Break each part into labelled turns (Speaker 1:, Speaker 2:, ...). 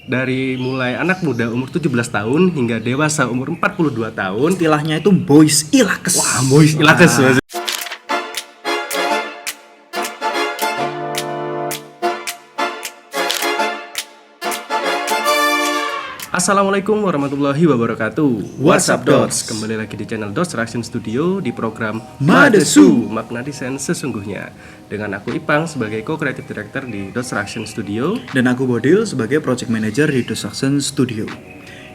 Speaker 1: dari mulai anak muda umur 17 tahun hingga dewasa umur 42 tahun.
Speaker 2: Istilahnya itu boys ilakes.
Speaker 1: Wah, boys ilakes. Assalamualaikum warahmatullahi wabarakatuh.
Speaker 2: What's up, Dots?
Speaker 1: Kembali lagi di channel Dots Reaction Studio di program
Speaker 2: Madesu,
Speaker 1: Makna Desain Sesungguhnya. Dengan aku Ipang sebagai co-creative director di Dots Reaction Studio.
Speaker 2: Dan aku Bodil sebagai project manager di Dosaction Studio.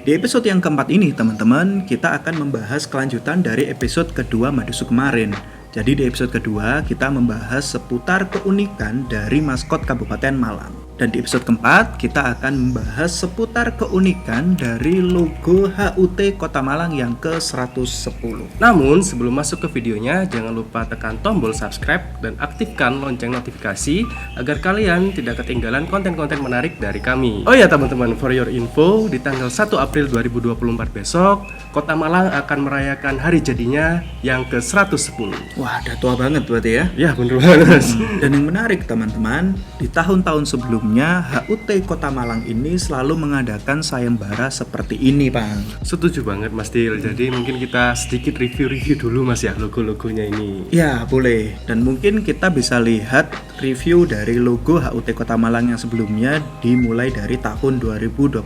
Speaker 2: Di episode yang keempat ini teman-teman, kita akan membahas kelanjutan dari episode kedua Madesu kemarin. Jadi di episode kedua kita membahas seputar keunikan dari maskot Kabupaten Malang. Dan di episode keempat kita akan membahas seputar keunikan dari logo HUT Kota Malang yang ke-110.
Speaker 1: Namun sebelum masuk ke videonya, jangan lupa tekan tombol subscribe dan aktifkan lonceng notifikasi agar kalian tidak ketinggalan konten-konten menarik dari kami. Oh ya teman-teman, for your info, di tanggal 1 April 2024 besok, Kota Malang akan merayakan hari jadinya yang ke-110.
Speaker 2: Wah, udah tua banget berarti ya.
Speaker 1: Ya bener banget.
Speaker 2: Dan yang menarik teman-teman, di tahun-tahun sebelumnya HUT Kota Malang ini selalu mengadakan sayembara seperti ini, Bang.
Speaker 1: Setuju banget Mas Dil. Jadi mungkin kita sedikit review dulu Mas ya logo-logonya ini.
Speaker 2: Ya, boleh. Dan mungkin kita bisa lihat review dari logo HUT Kota Malang yang sebelumnya dimulai dari tahun 2021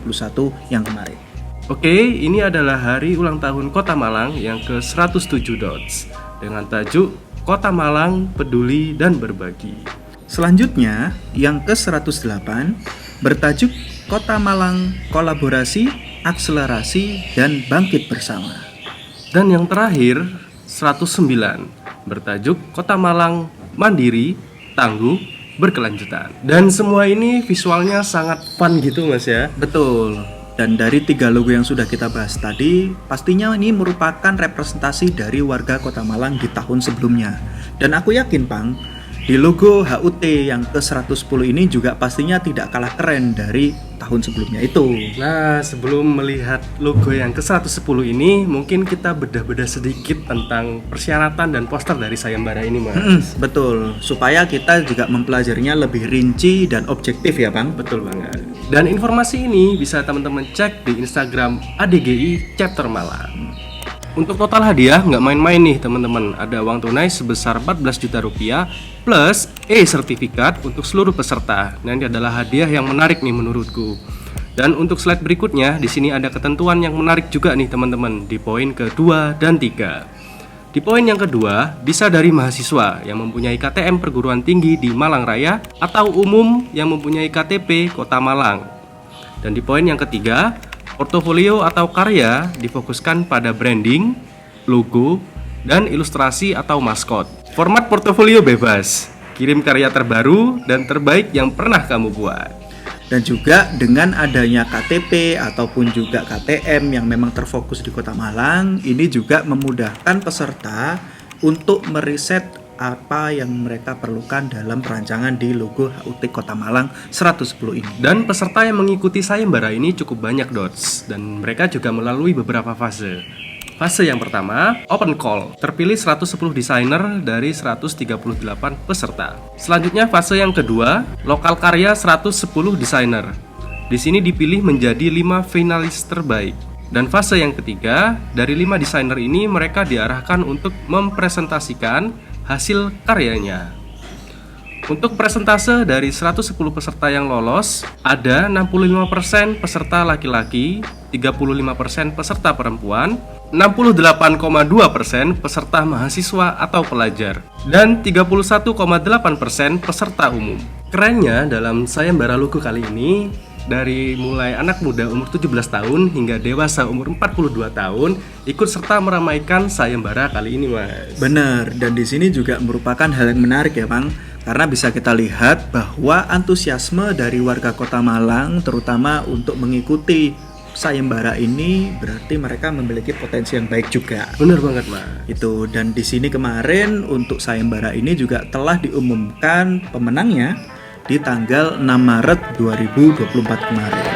Speaker 2: yang kemarin.
Speaker 1: Oke, ini adalah hari ulang tahun Kota Malang yang ke-107 Dots dengan tajuk Kota Malang Peduli dan Berbagi.
Speaker 2: Selanjutnya, yang ke-108 bertajuk Kota Malang Kolaborasi, Akselerasi, dan Bangkit Bersama.
Speaker 1: Dan yang terakhir, 109 bertajuk Kota Malang Mandiri, Tangguh, Berkelanjutan. Dan semua ini visualnya sangat fun gitu Mas ya.
Speaker 2: Betul. Dan dari 3 logo yang sudah kita bahas tadi, pastinya ini merupakan representasi dari warga Kota Malang di tahun sebelumnya. Dan aku yakin, Bang, di logo HUT yang ke-110 ini juga pastinya tidak kalah keren dari tahun sebelumnya itu.
Speaker 1: Nah, sebelum melihat logo yang ke-110 ini, mungkin kita bedah-bedah sedikit tentang persyaratan dan poster dari sayembara ini, Mas.
Speaker 2: Betul, supaya kita juga mempelajarinya lebih rinci dan objektif ya, Bang.
Speaker 1: Betul banget. Dan informasi ini bisa teman-teman cek di Instagram ADGI Chapter Malang. Untuk total hadiah nggak main-main nih teman-teman. Ada uang tunai sebesar 14 juta rupiah plus e-sertifikat untuk seluruh peserta. Nah, ini adalah hadiah yang menarik nih menurutku. Dan untuk slide berikutnya, di sini ada ketentuan yang menarik juga nih teman-teman di poin kedua dan 3. Di poin yang kedua, bisa dari mahasiswa yang mempunyai KTM perguruan tinggi di Malang Raya atau umum yang mempunyai KTP Kota Malang. Dan di poin yang ketiga, portofolio atau karya difokuskan pada branding, logo, dan ilustrasi atau maskot. Format portofolio bebas, kirim karya terbaru dan terbaik yang pernah kamu buat.
Speaker 2: Dan juga dengan adanya KTP ataupun juga KTM yang memang terfokus di Kota Malang, ini juga memudahkan peserta untuk meriset apa yang mereka perlukan dalam perancangan di logo HUT Kota Malang 110 ini.
Speaker 1: Dan peserta yang mengikuti sayembara ini cukup banyak Dots, dan mereka juga melalui beberapa fase. Fase yang pertama, open call, terpilih 110 desainer dari 138 peserta. Selanjutnya fase yang kedua, lokal karya 110 desainer. Di sini dipilih menjadi 5 finalis terbaik. Dan fase yang ketiga, dari 5 desainer ini mereka diarahkan untuk mempresentasikan hasil karyanya. Untuk persentase dari 110 peserta yang lolos, ada 65% peserta laki-laki, 35% peserta perempuan, 68,2% peserta mahasiswa atau pelajar, dan 31,8% peserta umum. Kerennya dalam sayembara logo kali ini, dari mulai anak muda umur 17 tahun hingga dewasa umur 42 tahun ikut serta meramaikan sayembara kali ini, Mas.
Speaker 2: Benar, dan di sini juga merupakan hal yang menarik ya, Bang. Karena bisa kita lihat bahwa antusiasme dari warga Kota Malang terutama untuk mengikuti sayembara ini berarti mereka memiliki potensi yang baik juga.
Speaker 1: Bener banget, Mas.
Speaker 2: Itu, dan di sini kemarin untuk sayembara ini juga telah diumumkan pemenangnya di tanggal 6 Maret 2024 kemarin.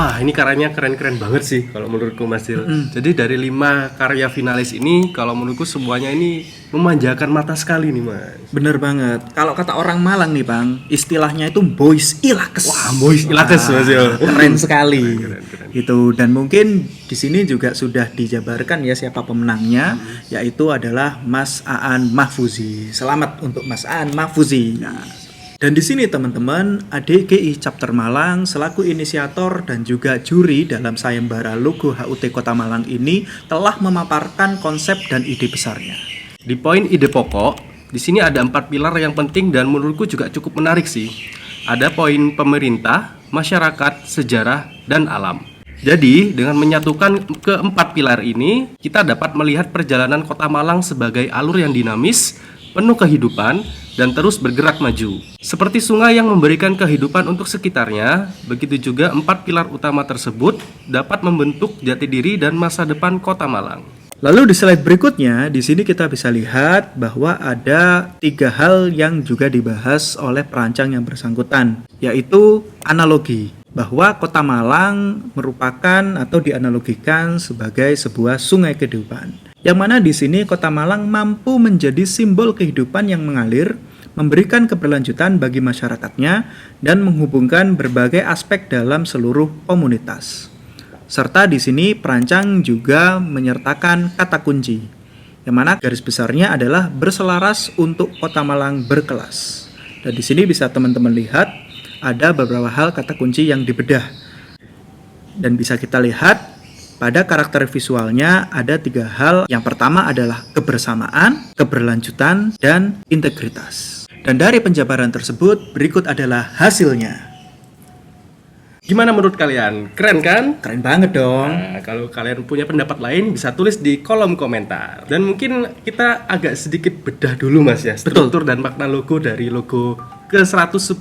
Speaker 1: Wah, ini karyanya keren-keren banget sih kalau menurutku Mas Dil. Jadi dari 5 karya finalis ini, kalau menurutku semuanya ini memanjakan mata sekali nih Mas.
Speaker 2: Bener banget. Kalau kata orang Malang nih Bang, istilahnya itu boys ilakes.
Speaker 1: Wah, boys ilakes, Mas Dil.
Speaker 2: Keren sekali.
Speaker 1: Keren.
Speaker 2: Itu, dan mungkin di sini juga sudah dijabarkan ya siapa pemenangnya, yaitu adalah Mas Aan Mahfuzi. Selamat untuk Mas Aan Mahfuzi. Dan di sini teman-teman, ADGI Chapter Malang selaku inisiator dan juga juri dalam sayembara logo HUT Kota Malang ini telah memaparkan konsep dan ide besarnya.
Speaker 1: Di poin ide pokok, di sini ada 4 pilar yang penting dan menurutku juga cukup menarik sih. Ada poin pemerintah, masyarakat, sejarah, dan alam. Jadi, dengan menyatukan keempat pilar ini, kita dapat melihat perjalanan Kota Malang sebagai alur yang dinamis, penuh kehidupan, dan terus bergerak maju. Seperti sungai yang memberikan kehidupan untuk sekitarnya, begitu juga 4 pilar utama tersebut dapat membentuk jati diri dan masa depan Kota Malang.
Speaker 2: Lalu di slide berikutnya, di sini kita bisa lihat bahwa ada 3 hal yang juga dibahas oleh perancang yang bersangkutan, yaitu analogi, bahwa Kota Malang merupakan atau dianalogikan sebagai sebuah sungai kehidupan. Yang mana di sini Kota Malang mampu menjadi simbol kehidupan yang mengalir, memberikan keberlanjutan bagi masyarakatnya, dan menghubungkan berbagai aspek dalam seluruh komunitas. Serta di sini perancang juga menyertakan kata kunci, yang mana garis besarnya adalah berselaras untuk Kota Malang berkelas. Dan di sini bisa teman-teman lihat ada beberapa hal kata kunci yang dibedah. Dan bisa kita lihat pada karakter visualnya ada 3 hal. Yang pertama adalah kebersamaan, keberlanjutan, dan integritas. Dan dari penjabaran tersebut, berikut adalah hasilnya.
Speaker 1: Gimana menurut kalian? Keren kan?
Speaker 2: Keren banget dong.
Speaker 1: Nah, kalau kalian punya pendapat lain bisa tulis di kolom komentar. Dan mungkin kita agak sedikit bedah dulu Mas ya, struktur dan makna logo dari logo ke-110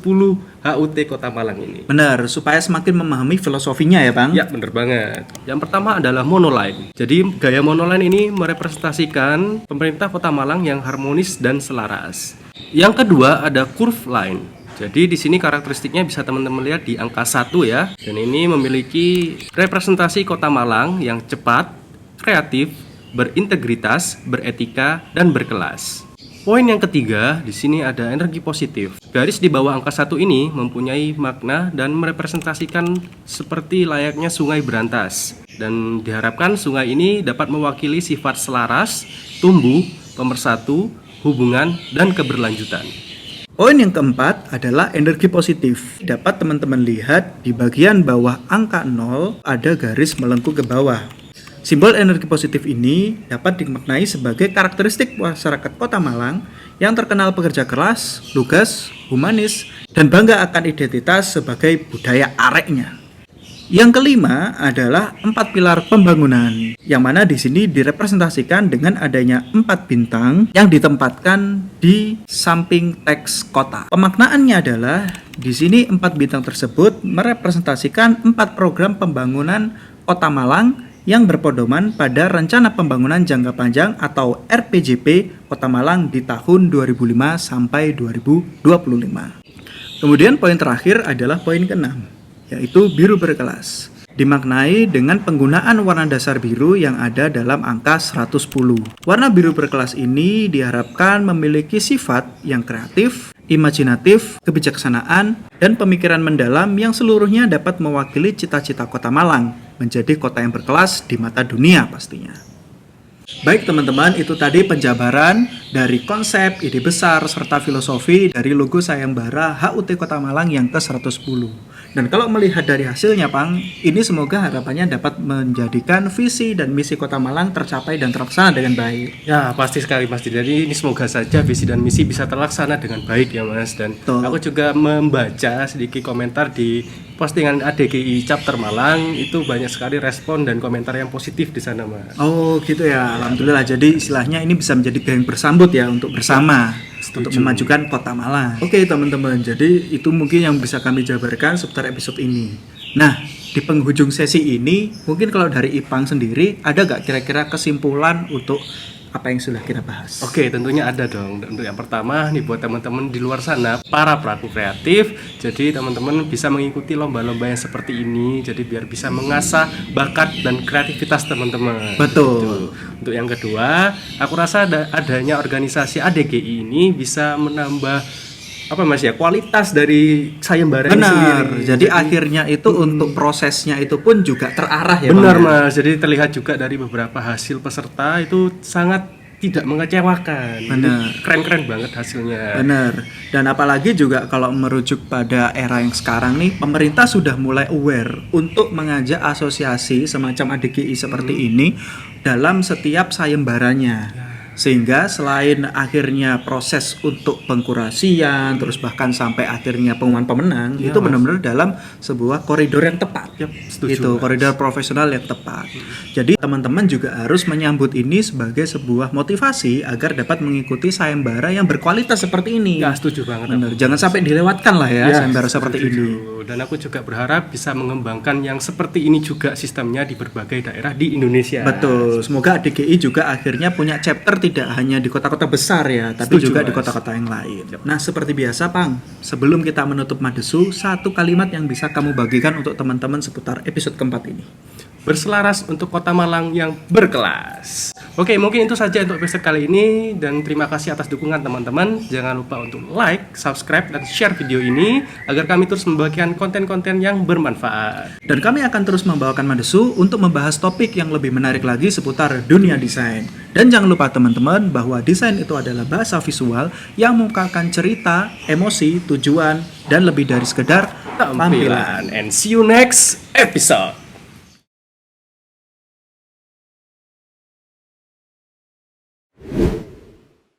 Speaker 1: HUT Kota Malang ini.
Speaker 2: Benar, supaya semakin memahami filosofinya ya Bang.
Speaker 1: Ya, bener banget. Yang pertama adalah monoline. Jadi gaya monoline ini merepresentasikan pemerintah Kota Malang yang harmonis dan selaras. Yang kedua ada curve line. Jadi di sini karakteristiknya bisa teman-teman lihat di angka 1 ya. Dan ini memiliki representasi Kota Malang yang cepat, kreatif, berintegritas, beretika, dan berkelas. Poin yang ketiga, di sini ada energi positif. Garis di bawah angka 1 ini mempunyai makna dan merepresentasikan seperti layaknya sungai berantas. Dan diharapkan sungai ini dapat mewakili sifat selaras, tumbuh, pemersatu, hubungan, dan keberlanjutan.
Speaker 2: Poin yang keempat adalah energi positif. Dapat teman-teman lihat di bagian bawah angka 0 ada garis melengkung ke bawah. Simbol energi positif ini dapat dimaknai sebagai karakteristik masyarakat Kota Malang yang terkenal pekerja keras, lugas, humanis, dan bangga akan identitas sebagai budaya areknya. Yang kelima adalah 4 pilar pembangunan, yang mana di sini direpresentasikan dengan adanya 4 bintang yang ditempatkan di samping teks kota. Pemaknaannya adalah di sini 4 bintang tersebut merepresentasikan 4 program pembangunan Kota Malang yang berpedoman pada Rencana Pembangunan Jangka Panjang atau RPJP Kota Malang di tahun 2005 sampai 2025. Kemudian poin terakhir adalah poin ke-6, yaitu biru berkelas. Dimaknai dengan penggunaan warna dasar biru yang ada dalam angka 110. Warna biru berkelas ini diharapkan memiliki sifat yang kreatif, imajinatif, kebijaksanaan, dan pemikiran mendalam yang seluruhnya dapat mewakili cita-cita Kota Malang menjadi kota yang berkelas di mata dunia pastinya. Baik teman-teman, itu tadi penjabaran dari konsep, ide besar, serta filosofi dari logo sayembara HUT Kota Malang yang ke-110. Dan kalau melihat dari hasilnya, Pang, ini semoga harapannya dapat menjadikan visi dan misi Kota Malang tercapai dan terlaksana dengan baik.
Speaker 1: Ya, pasti sekali Mas. Jadi ini semoga saja visi dan misi bisa terlaksana dengan baik ya Mas. Dan aku juga membaca sedikit komentar di postingan ADGI Chapter Malang, itu banyak sekali respon dan komentar yang positif di sana Mas.
Speaker 2: Oh gitu ya, alhamdulillah. Jadi istilahnya ini bisa menjadi gayung bersambut ya untuk bersama. Untuk memajukan Kota Malang. Oke teman-teman, jadi itu mungkin yang bisa kami jabarkan seputar episode ini. Nah, di penghujung sesi ini, mungkin kalau dari Ipang sendiri, ada gak kira-kira kesimpulan untuk apa yang sudah kita bahas?
Speaker 1: Oke, tentunya ada dong. Untuk yang pertama nih buat teman-teman di luar sana, para pelaku kreatif, jadi teman-teman bisa mengikuti lomba-lomba yang seperti ini, jadi biar bisa mengasah bakat dan kreativitas teman-teman.
Speaker 2: Betul.
Speaker 1: Gitu. Untuk yang kedua, aku rasa adanya organisasi ADGI ini bisa menambah kualitas dari sayembara ini sendiri.
Speaker 2: Benar. Jadi akhirnya itu untuk prosesnya itu pun juga terarah ya,
Speaker 1: Benar
Speaker 2: Bang, ya?
Speaker 1: Mas, jadi terlihat juga dari beberapa hasil peserta itu sangat tidak mengecewakan.
Speaker 2: Benar.
Speaker 1: Jadi keren-keren banget hasilnya.
Speaker 2: Benar. Dan apalagi juga kalau merujuk pada era yang sekarang nih, pemerintah sudah mulai aware untuk mengajak asosiasi semacam ADGI seperti ini dalam setiap sayembaranya. Sehingga selain akhirnya proses untuk pengkurasian, terus bahkan sampai akhirnya pengumuman pemenang,
Speaker 1: Ya,
Speaker 2: itu
Speaker 1: Mas.
Speaker 2: benar-benar dalam sebuah koridor yang tepat.
Speaker 1: Yap, setuju,
Speaker 2: Itu
Speaker 1: Mas.
Speaker 2: koridor profesional yang tepat. Jadi teman-teman juga harus menyambut ini sebagai sebuah motivasi agar dapat mengikuti sayembara yang berkualitas seperti ini.
Speaker 1: Ya, setuju banget.
Speaker 2: Benar, jangan sampai dilewatkan lah ya, sayembara seperti
Speaker 1: setuju.
Speaker 2: ini.
Speaker 1: Dan aku juga berharap bisa mengembangkan yang seperti ini juga sistemnya di berbagai daerah di Indonesia.
Speaker 2: Betul, semoga ADGI juga akhirnya punya chapter tidak hanya di kota-kota besar ya, tapi
Speaker 1: Setuju,
Speaker 2: juga di
Speaker 1: Mas.
Speaker 2: kota-kota yang lain. Nah, seperti biasa, Pang, sebelum kita menutup Madesu, satu kalimat yang bisa kamu bagikan untuk teman-teman seputar episode keempat ini.
Speaker 1: Berselaras untuk Kota Malang yang berkelas. Oke, mungkin itu saja untuk episode kali ini dan terima kasih atas dukungan teman-teman. Jangan lupa untuk like, subscribe, dan share video ini agar kami terus membagikan konten-konten yang bermanfaat.
Speaker 2: Dan kami akan terus membawakan Madesu untuk membahas topik yang lebih menarik lagi seputar dunia desain. Dan jangan lupa teman-teman bahwa desain itu adalah bahasa visual yang mengungkapkan cerita, emosi, tujuan, dan lebih dari sekedar tampilan.
Speaker 1: And see you next episode.